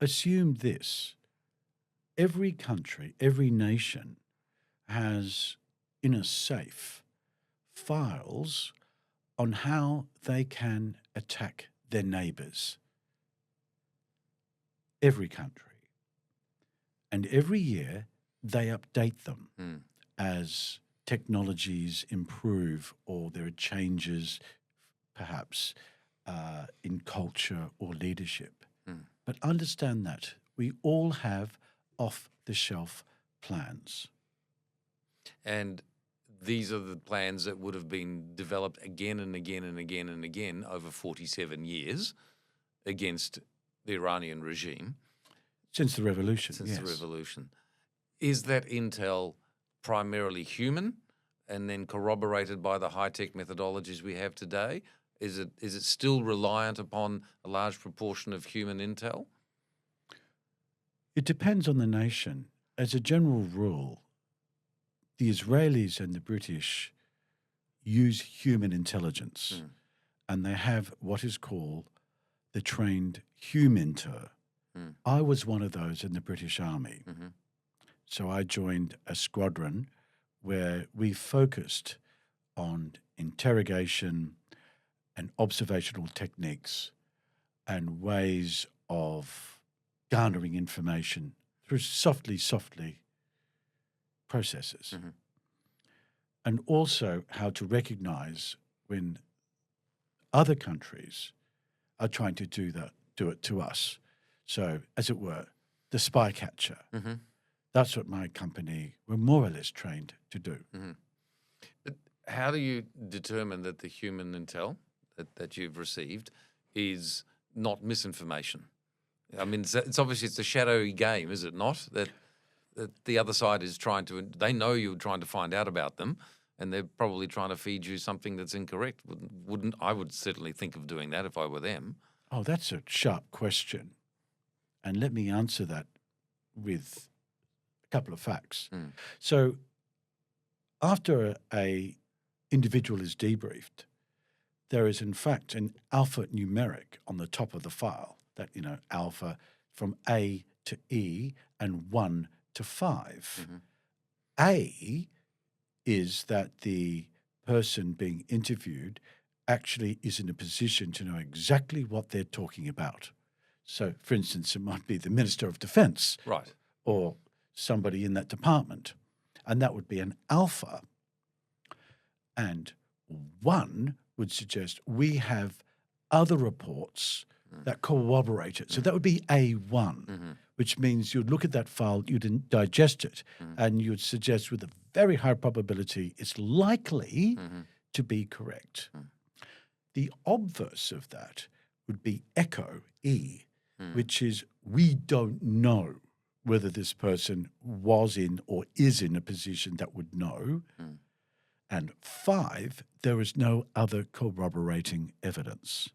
assume this. Every country, every nation has in a safe files on how they can attack their neighbours. Every country. And every year they update them as technologies improve or there are changes perhaps in culture or leadership. But understand that we all have off-the-shelf plans. And these are the plans that would have been developed again and again and again and again over 47 years against the Iranian regime. Since the revolution, Since the revolution. Is that intel primarily human and then corroborated by the high-tech methodologies we have today? Is it still reliant upon a large proportion of human intel? It depends on the nation. As a general rule, the Israelis and the British use human intelligence, and they have what is called the trained HUMINT. I was one of those in the British Army. So I joined a squadron where we focused on interrogation and observational techniques and ways of garnering information through softly processes. And also how to recognize when other countries are trying to do it to us. So, as it were, the spy catcher. That's what my company were more or less trained to do. But how do you determine that the human intel that you've received is not misinformation? I mean, it's obviously it's a shadowy game, is it not? That the other side is trying to, they know you're trying to find out about them, and they're probably trying to feed you something that's incorrect. I would certainly think of doing that if I were them. Oh, that's a sharp question. And let me answer that with a couple of facts. So after a individual is debriefed, there is in fact an alphanumeric on the top of the file that, alpha from A to E and 1 to 5. A is that the person being interviewed actually is in a position to know exactly what they're talking about. So, for instance, it might be the Minister of Defence, right, or somebody in that department, and that would be an alpha. And 1 would suggest we have other reports that corroborate it. So that would be A1, which means you'd look at that file, you'd digest it, and you'd suggest with a very high probability it's likely to be correct. The obverse of that would be echo, E, which is we don't know whether this person was in or is in a position that would know. And 5, there is no other corroborating evidence.